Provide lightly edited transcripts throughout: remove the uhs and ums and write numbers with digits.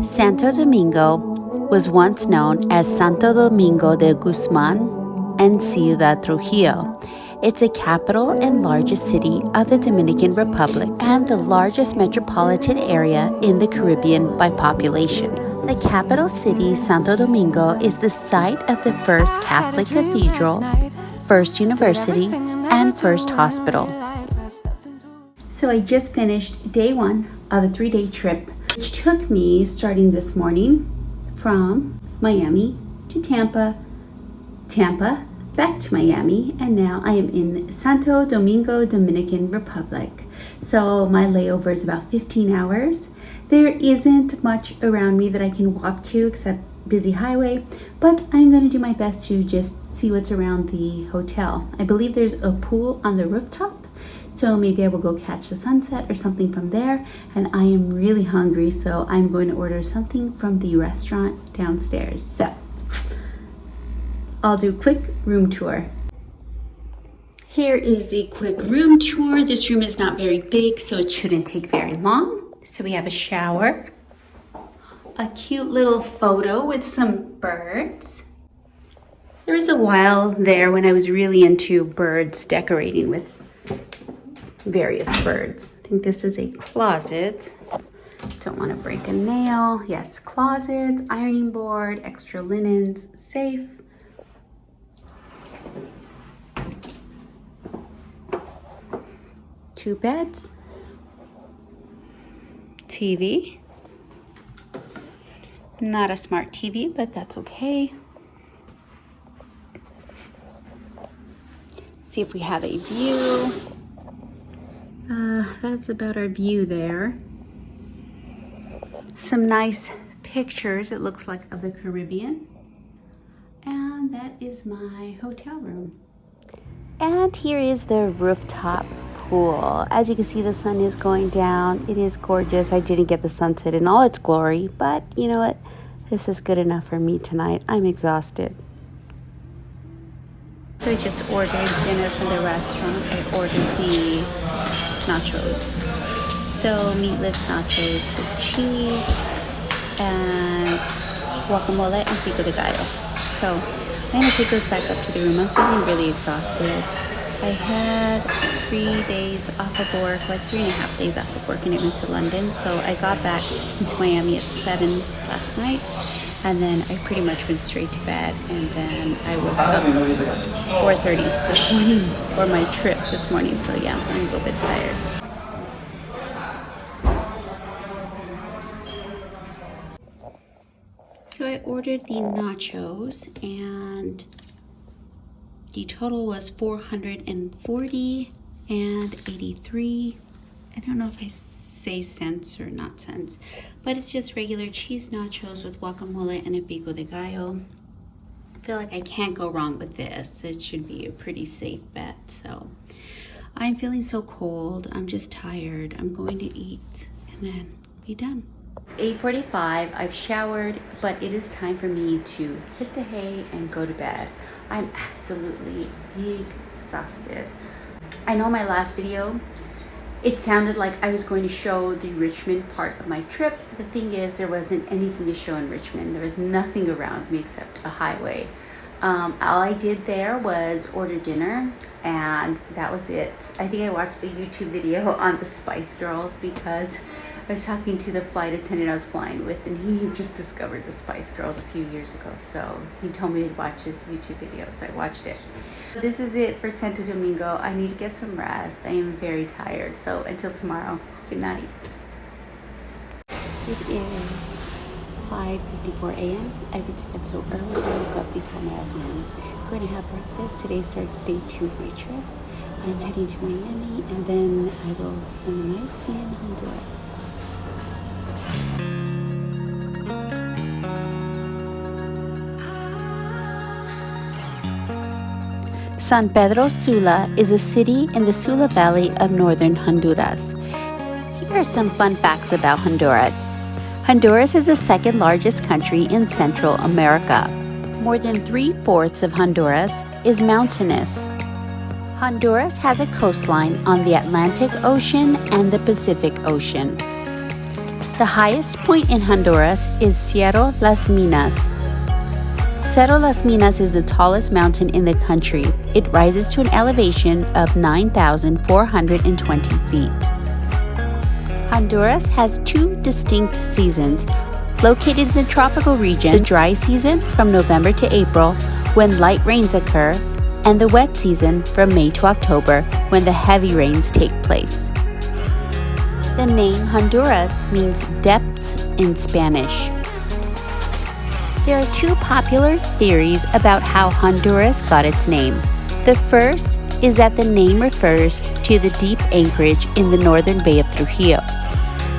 Santo Domingo was once known as Santo Domingo de Guzman and Ciudad Trujillo. It's a capital and largest city of the Dominican Republic and the largest metropolitan area in the Caribbean by population. The capital city, Santo Domingo, is the site of the first Catholic cathedral, first university, and first hospital. So I just finished day one of a 3-day trip, which took me starting this morning from Miami to Tampa, back to Miami, and now I am in Santo Domingo, Dominican Republic. So my layover is about 15 hours. There isn't much around me that I can walk to except busy highway, but I'm going to do my best to just see what's around the hotel. I believe there's a pool on the rooftop, so maybe I will go catch the sunset or something from there. And I am really hungry, so I'm going to order something from the restaurant downstairs. So I'll do a quick room tour. Here is a quick room tour. This room is not very big, so it shouldn't take very long. So we have a shower, a cute little photo with some birds. There was a while there when I was really into birds, decorating with various birds. I think this is a closet. Don't want to break a nail. Yes, closet, ironing board, extra linens, safe. Two beds, TV, not a smart TV, but that's okay. See if we have a view. That's about our view there. Some nice pictures, it looks like, of the Caribbean. And that is my hotel room. And here is the rooftop pool. As you can see, the sun is going down. It is gorgeous. I didn't get the sunset in all its glory, but you know what? This is good enough for me tonight. I'm exhausted. So I just ordered dinner from the restaurant. I ordered the nachos. So meatless nachos with cheese and guacamole and pico de gallo. So I'm gonna take those back up to the room. I'm feeling really exhausted. I had 3 days off of work, like 3.5 days off of work, and I went to London. So I got back into Miami at 7 last night, and then I pretty much went straight to bed, and then I woke up 4:30 this morning for my trip this morning. So yeah, I'm feeling a little bit tired. So I ordered the nachos, and the total was $440 and 83. I don't know if I say cents or not cents, but it's just regular cheese nachos with guacamole and a pico de gallo. I feel like I can't go wrong with this. It should be a pretty safe bet. So I'm feeling so cold. I'm just tired. I'm going to eat and then be done. It's 8:45. I've showered, but it is time for me to hit the hay and go to bed. I'm absolutely exhausted. I know my last video, it sounded like I was going to show the Richmond part of my trip. The thing is, there wasn't anything to show in Richmond. There was nothing around me except a highway. All I did there was order dinner, and that was it. I think I watched a YouTube video on the Spice Girls because I was talking to the flight attendant I was flying with, and he had just discovered the Spice Girls a few years ago. So he told me to watch this YouTube video, so I watched it. This is it for Santo Domingo. I need to get some rest. I am very tired. So until tomorrow, good night. It is 5:54 a.m. I went to bed so early. I woke up before my alarm. I'm going to have breakfast. Today starts day 2 of my trip. I'm heading to Miami, and then I will spend the night in Honduras. San Pedro Sula is a city in the Sula Valley of northern Honduras. Here are some fun facts about Honduras. Honduras is the second largest country in Central America. More than 3/4 of Honduras is mountainous. Honduras has a coastline on the Atlantic Ocean and the Pacific Ocean. The highest point in Honduras is Cerro Las Minas. Cerro Las Minas is the tallest mountain in the country. It rises to an elevation of 9,420 feet. Honduras has two distinct seasons. Located in the tropical region, the dry season from November to April, when light rains occur, and the wet season from May to October, when the heavy rains take place. The name Honduras means depths in Spanish. There are two popular theories about how Honduras got its name. The first is that the name refers to the deep anchorage in the northern Bay of Trujillo.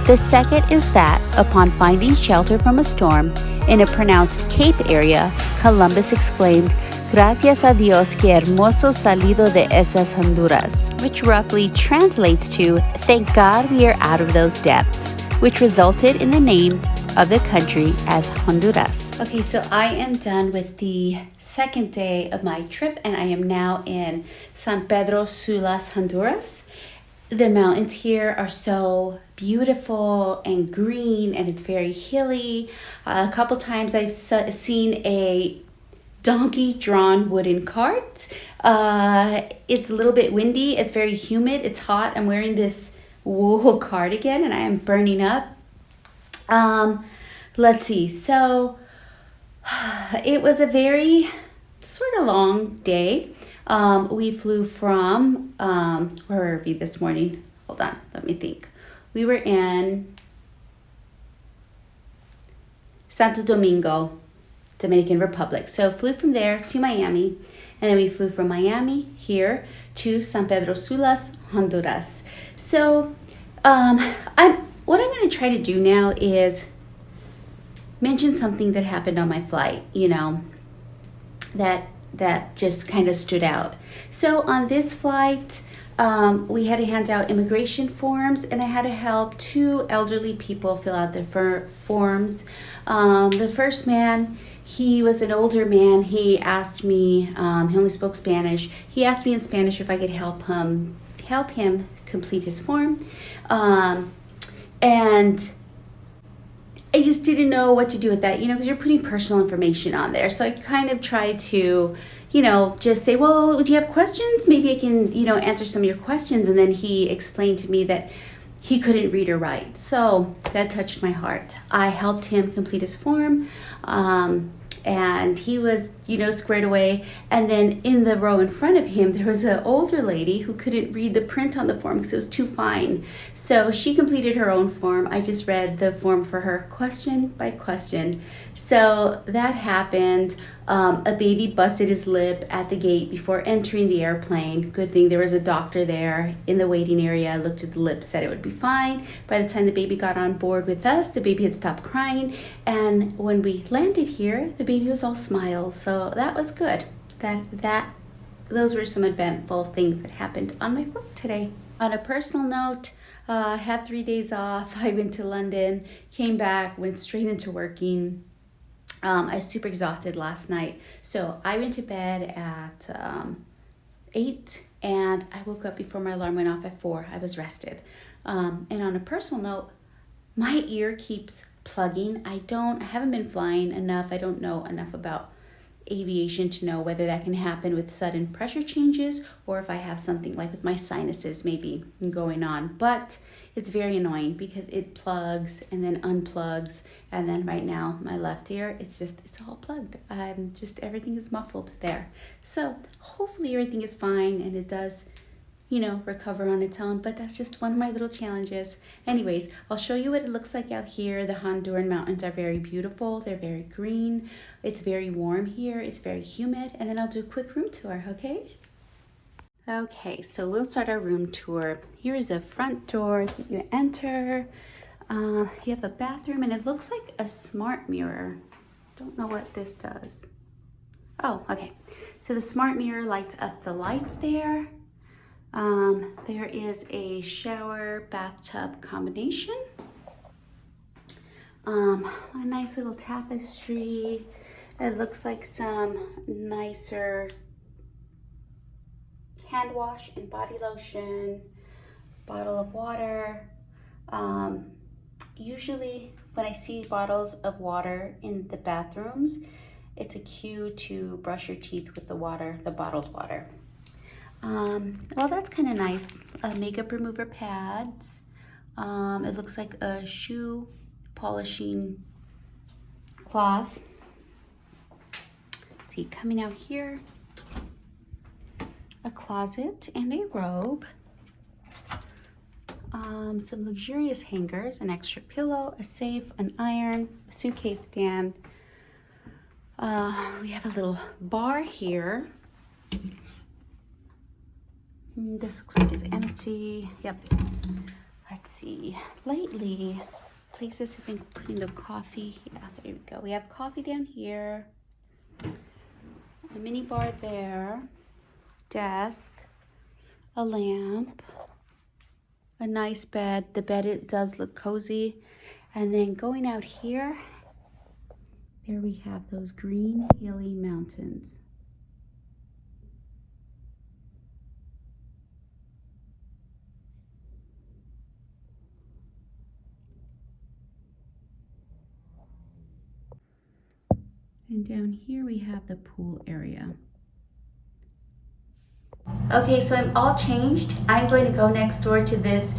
The second is that, upon finding shelter from a storm in a pronounced Cape area, Columbus exclaimed, "Gracias a Dios que hermoso salido de esas Honduras," which roughly translates to, "Thank God we are out of those depths," which resulted in the name of the country as Honduras. Okay, so I am done with the second day of my trip, and I am now in San Pedro Sula, Honduras. The mountains here are so beautiful and green, and it's very hilly. A couple times I've seen a donkey-drawn wooden cart. It's a little bit windy. It's very humid. It's hot. I'm wearing this wool cardigan, and I am burning up. Let's see. So it was a very sort of long day. We flew from, where were we this morning? Hold on, let me think. We were in Santo Domingo, Dominican Republic. So flew from there to Miami, and then we flew from Miami here to San Pedro Sula, Honduras. So what I'm going to try to do now is mention something that happened on my flight, that just kind of stood out. So on this flight, we had to hand out immigration forms, and I had to help two elderly people fill out their forms. The first man, he was an older man. He asked me, he only spoke Spanish. He asked me in Spanish if I could help him complete his form. And I just didn't know what to do with that, because you're putting personal information on there. So I kind of tried to, just say, well, do you have questions? Maybe I can, answer some of your questions. And then he explained to me that he couldn't read or write. So that touched my heart. I helped him complete his form. And he was, squared away. And then in the row in front of him, there was an older lady who couldn't read the print on the form because it was too fine. So she completed her own form. I just read the form for her question by question. So that happened. A baby busted his lip at the gate before entering the airplane. Good thing there was a doctor there in the waiting area. Looked at the lip, said it would be fine. By the time the baby got on board with us, the baby had stopped crying. And when we landed here, the baby was all smiles. So that was good. Those were some eventful things that happened on my flight today. On a personal note, I had 3 days off. I went to London, came back, went straight into working. I was super exhausted last night. So I went to bed at 8, and I woke up before my alarm went off at 4. I was rested. And on a personal note, my ear keeps plugging. I haven't been flying enough. I don't know enough about aviation to know whether that can happen with sudden pressure changes or if I have something like with my sinuses maybe going on. But it's very annoying because it plugs and then unplugs, and then right now my left ear, it's all plugged. Everything is muffled there. So hopefully everything is fine and it does recover on its own, but that's just one of my little challenges. Anyways, I'll show you what it looks like out here. The Honduran mountains are very beautiful. They're very green. It's very warm here. It's very humid. And then I'll do a quick room tour, okay? Okay, so we'll start our room tour. Here is a front door that you enter. You have a bathroom, and it looks like a smart mirror. Don't know what this does. Oh, okay. So the smart mirror lights up the lights there. There is a shower bathtub combination. A nice little tapestry. It looks like some nicer hand wash and body lotion, bottle of water. usually when I see bottles of water in the bathrooms, it's a cue to brush your teeth with the water, the bottled water. Well, that's kind of nice. Makeup remover pads. It looks like a shoe polishing cloth. See, coming out here, a closet and a robe. Some luxurious hangers, an extra pillow, a safe, an iron, a suitcase stand. We have a little bar here. This looks like it's empty. Yep. Let's see. Lately, places have been putting the coffee. Yeah, there we go. We have coffee down here. A mini bar there. Desk. A lamp. A nice bed. The bed, it does look cozy. And then going out here, there we have those green hilly mountains. And down here we have the pool area. Okay, so I'm all changed. I'm going to go next door to this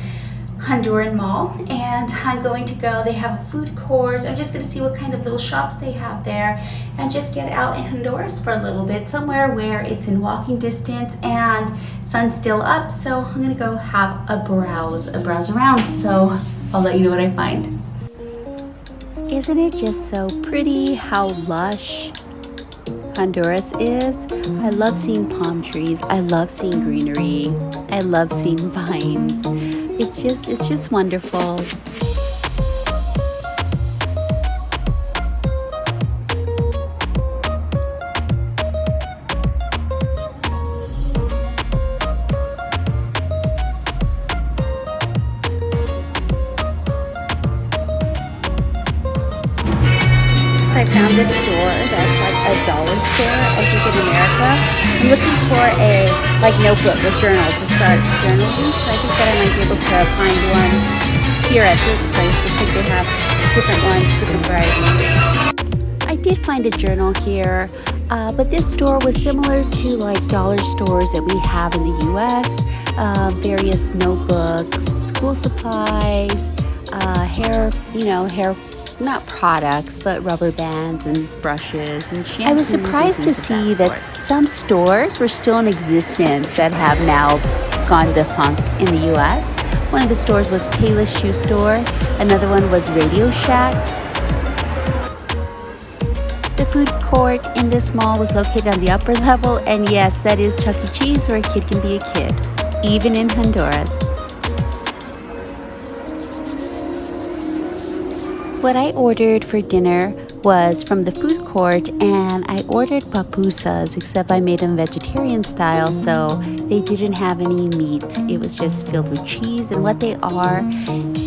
Honduran mall, and I'm going to go. They have a food court. I'm just going to see what kind of little shops they have there and just get out in Honduras for a little bit, somewhere where it's in walking distance and sun's still up. So I'm going to go have a browse around. So I'll let you know what I find. Isn't it just so pretty how lush Honduras is? I love seeing palm trees. I love seeing greenery. I love seeing vines. It's just wonderful. I found this store that's like a dollar store, I think, in America. I'm looking for a notebook or journal to start journaling, so I think that I might be able to find one here at this place. Looks like they have different ones, different varieties. I did find a journal here, but this store was similar to like dollar stores that we have in the U.S. Various notebooks, school supplies, hair, not products, but rubber bands and brushes and shampoos. I was surprised to see that some stores were still in existence that have now gone defunct in the U.S. One of the stores was Payless Shoe Store. Another one was Radio Shack. The food court in this mall was located on the upper level, and yes, that is Chuck E. Cheese, where a kid can be a kid, even in Honduras. What I ordered for dinner was from the food court, and I ordered pupusas, except I made them vegetarian style, so they didn't have any meat. It was just filled with cheese, and what they are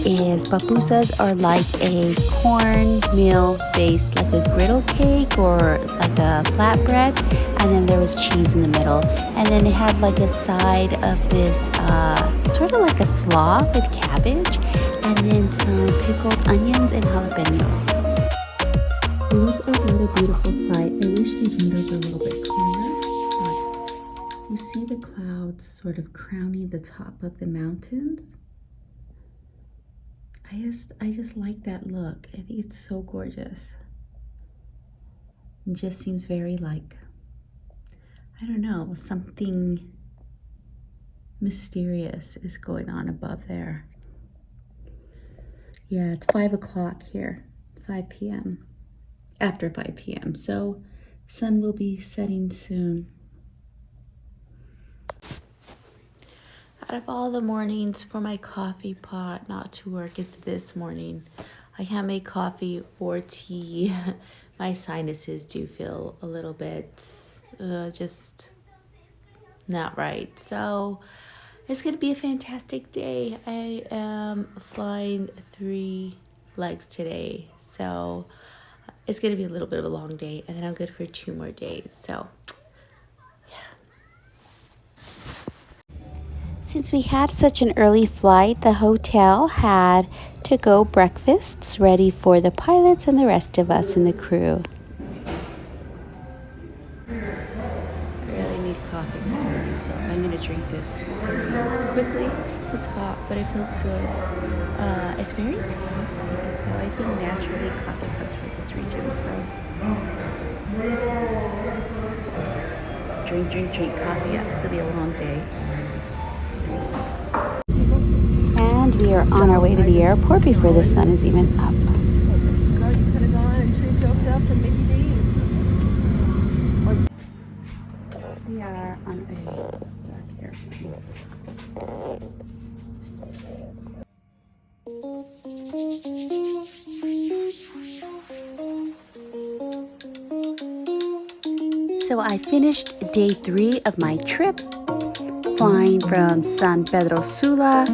is pupusas are like a cornmeal based, like a griddle cake or like a flatbread, and then there was cheese in the middle, and then it had like a side of this sort of like a slaw with cabbage, and then some pickled onions and jalapenos. Look at what a beautiful sight. I wish these windows were a little bit clearer, but you see the clouds sort of crowning the top of the mountains. I just like that look. I think it's so gorgeous. It just seems very like, I don't know, something mysterious is going on above there. Yeah, it's 5 o'clock here, 5 p.m. After 5 p.m. So sun will be setting soon. Out of all the mornings for my coffee pot not to work, it's this morning. I can't make coffee or tea. My sinuses do feel a little bit just not right. So it's going to be a fantastic day. I am flying 3 legs today. So it's going to be a little bit of a long day. And then I'm good for 2 more days. So Since we had such an early flight, the hotel had to-go breakfasts ready for the pilots and the rest of us in the crew. I really need coffee this morning, so I'm going to drink this quickly. It's hot, but it feels good. It's very tasty, so I think naturally coffee comes from this region. So drink coffee up. It's going to be a long day. And we are on our way to the airport before the sun is even up. You could have gone and treated yourself to Mickey D's. We are on a dark airplane. So I finished day 3 of my trip, flying from San Pedro Sula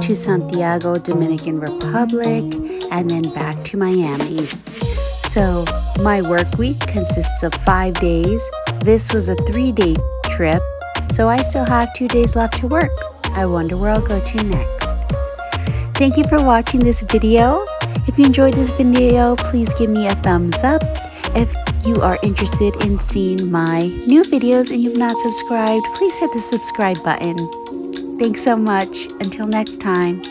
to Santiago, Dominican Republic, and then back to Miami. So my work week consists of 5 days. This was a 3-day trip, so I still have 2 days left to work. I wonder where I'll go to next. Thank you for watching this video. If you enjoyed this video, please give me a thumbs up. If you are interested in seeing my new videos and you've not subscribed, please hit the subscribe button. Thanks so much. Until next time.